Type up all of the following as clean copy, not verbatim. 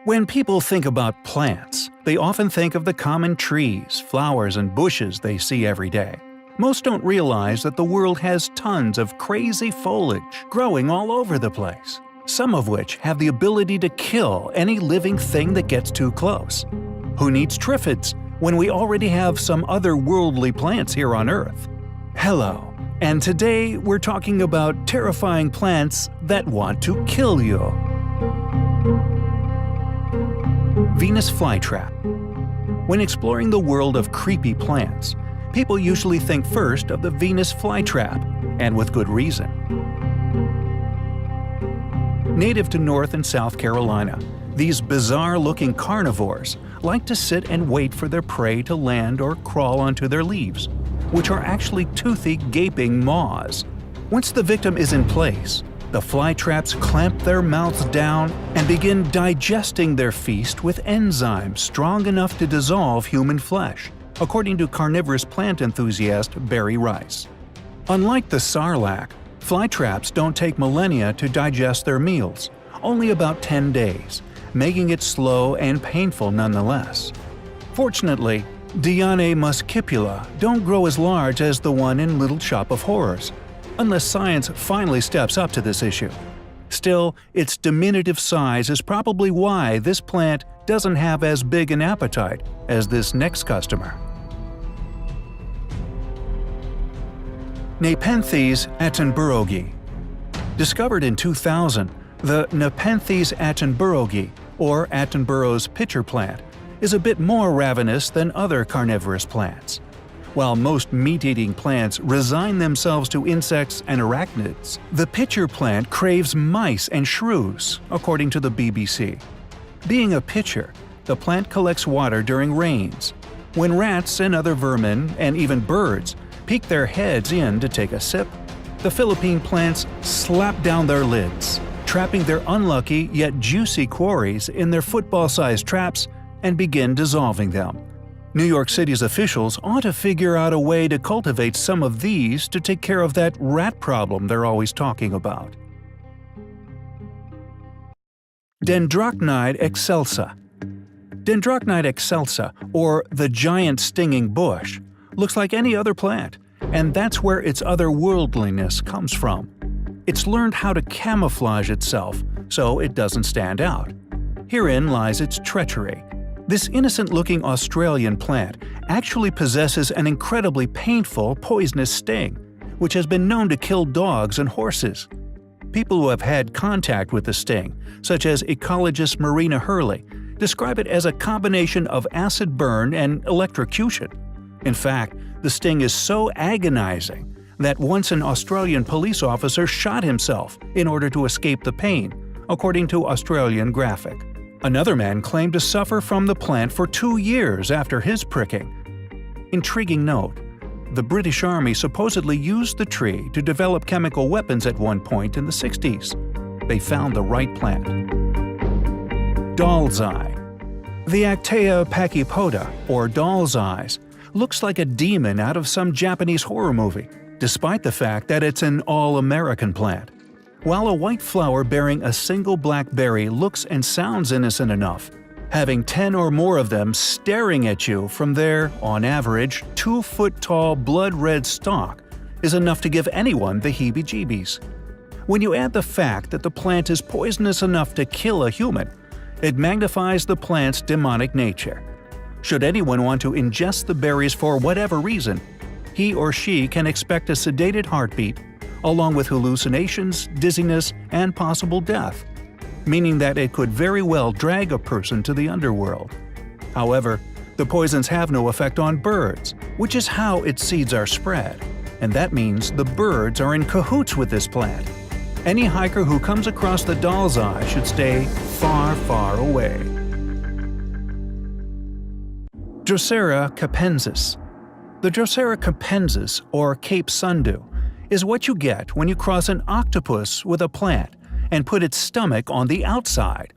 When people think about plants, they often think of the common trees, flowers, and bushes they see every day. Most don't realize that the world has tons of crazy foliage growing all over the place, some of which have the ability to kill any living thing that gets too close. Who needs triffids when we already have some otherworldly plants here on Earth? Hello, and today we're talking about terrifying plants that want to kill you. Venus flytrap. When exploring the world of creepy plants, people usually think first of the Venus flytrap, and with good reason. Native to North and South Carolina, these bizarre-looking carnivores like to sit and wait for their prey to land or crawl onto their leaves, which are actually toothy, gaping maws. Once the victim is in place, the flytraps clamp their mouths down and begin digesting their feast with enzymes strong enough to dissolve human flesh, according to carnivorous plant enthusiast Barry Rice. Unlike the sarlacc, flytraps don't take millennia to digest their meals, only about 10 days, making it slow and painful nonetheless. Fortunately, Diane muscipula don't grow as large as the one in Little Shop of Horrors, unless science finally steps up to this issue. Still, its diminutive size is probably why this plant doesn't have as big an appetite as this next customer. Nepenthes attenboroughi. Discovered in 2000, the Nepenthes attenboroughi, or Attenborough's pitcher plant, is a bit more ravenous than other carnivorous plants. While most meat-eating plants resign themselves to insects and arachnids, the pitcher plant craves mice and shrews, according to the BBC. Being a pitcher, the plant collects water during rains. When rats and other vermin, and even birds, peek their heads in to take a sip, the Philippine plants slap down their lids, trapping their unlucky yet juicy quarries in their football-sized traps and begin dissolving them. New York City's officials ought to figure out a way to cultivate some of these to take care of that rat problem they're always talking about. Dendrocnide excelsa. Dendrocnide excelsa, or the giant stinging bush, looks like any other plant, and that's where its otherworldliness comes from. It's learned how to camouflage itself so it doesn't stand out. Herein lies its treachery. This innocent-looking Australian plant actually possesses an incredibly painful, poisonous sting, which has been known to kill dogs and horses. People who have had contact with the sting, such as ecologist Marina Hurley, describe it as a combination of acid burn and electrocution. In fact, the sting is so agonizing that once an Australian police officer shot himself in order to escape the pain, according to Australian Graphic. Another man claimed to suffer from the plant for 2 years after his pricking. Intriguing note: the British Army supposedly used the tree to develop chemical weapons at one point in the 60s. They found the right plant. Doll's eye. The Actaea pachypoda, or doll's eyes, looks like a demon out of some Japanese horror movie, despite the fact that it's an all-American plant. While a white flower bearing a single black berry looks and sounds innocent enough, having 10 or more of them staring at you from their, on average, 2-foot-tall blood-red stalk is enough to give anyone the heebie-jeebies. When you add the fact that the plant is poisonous enough to kill a human, it magnifies the plant's demonic nature. Should anyone want to ingest the berries for whatever reason, he or she can expect a sedated heartbeat, along with hallucinations, dizziness, and possible death, meaning that it could very well drag a person to the underworld. However, the poisons have no effect on birds, which is how its seeds are spread, and that means the birds are in cahoots with this plant. Any hiker who comes across the doll's eye should stay far, far away. Drosera capensis. The Drosera capensis, or Cape Sundew, is what you get when you cross an octopus with a plant and put its stomach on the outside.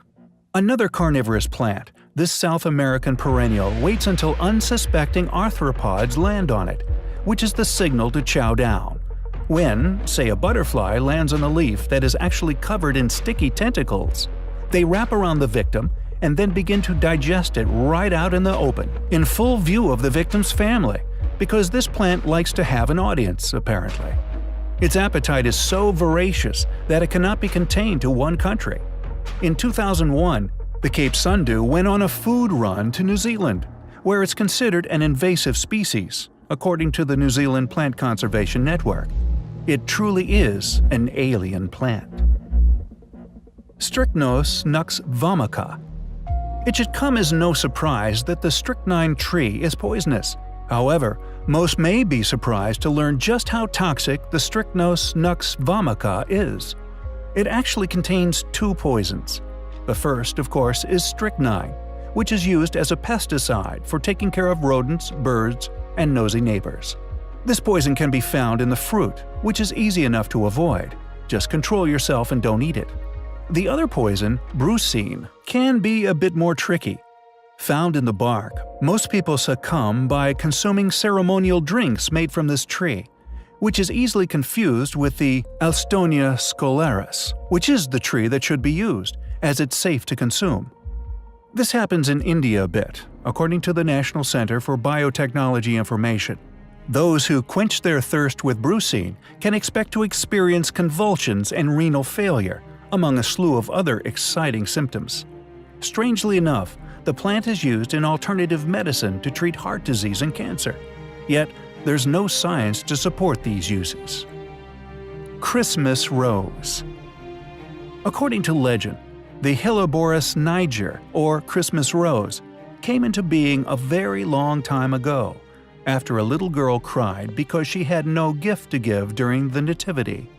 Another carnivorous plant, this South American perennial waits until unsuspecting arthropods land on it, which is the signal to chow down. When, say, a butterfly lands on a leaf that is actually covered in sticky tentacles, they wrap around the victim and then begin to digest it right out in the open, in full view of the victim's family, because this plant likes to have an audience, apparently. Its appetite is so voracious that it cannot be contained to one country. In 2001, the Cape Sundew went on a food run to New Zealand, where it's considered an invasive species, according to the New Zealand Plant Conservation Network. It truly is an alien plant. Strychnos nux vomica. It should come as no surprise that the strychnine tree is poisonous. However, most may be surprised to learn just how toxic the Strychnos nux vomica is. It actually contains two poisons. The first, of course, is strychnine, which is used as a pesticide for taking care of rodents, birds, and nosy neighbors. This poison can be found in the fruit, which is easy enough to avoid. Just control yourself and don't eat it. The other poison, brucine, can be a bit more tricky. Found in the bark, most people succumb by consuming ceremonial drinks made from this tree, which is easily confused with the Alstonia scolaris, which is the tree that should be used, as it's safe to consume. This happens in India a bit, according to the National Center for Biotechnology Information. Those who quench their thirst with brucine can expect to experience convulsions and renal failure, among a slew of other exciting symptoms. Strangely enough, the plant is used in alternative medicine to treat heart disease and cancer. Yet, there's no science to support these uses. Christmas rose. According to legend, the Helleborus niger, or Christmas rose, came into being a very long time ago, after a little girl cried because she had no gift to give during the Nativity.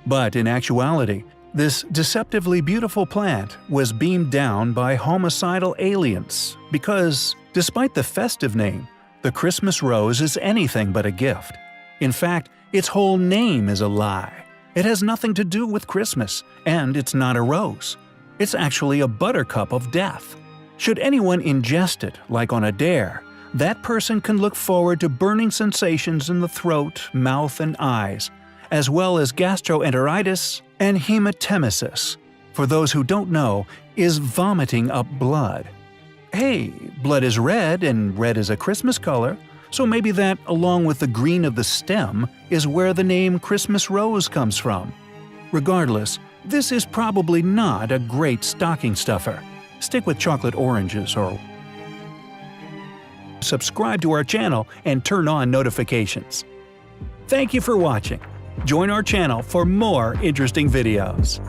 But in actuality, this deceptively beautiful plant was beamed down by homicidal aliens because, despite the festive name, the Christmas rose is anything but a gift. In fact, its whole name is a lie. It has nothing to do with Christmas, and it's not a rose. It's actually a buttercup of death. Should anyone ingest it, like on a dare, that person can look forward to burning sensations in the throat, mouth, and eyes, as well as gastroenteritis and hematemesis. For those who don't know, is vomiting up blood. Hey, blood is red, and red is a Christmas color, so maybe that, along with the green of the stem, is where the name Christmas rose comes from. Regardless, this is probably not a great stocking stuffer. Stick with chocolate oranges or subscribe to our channel and turn on notifications. Thank you for watching. Join our channel for more interesting videos.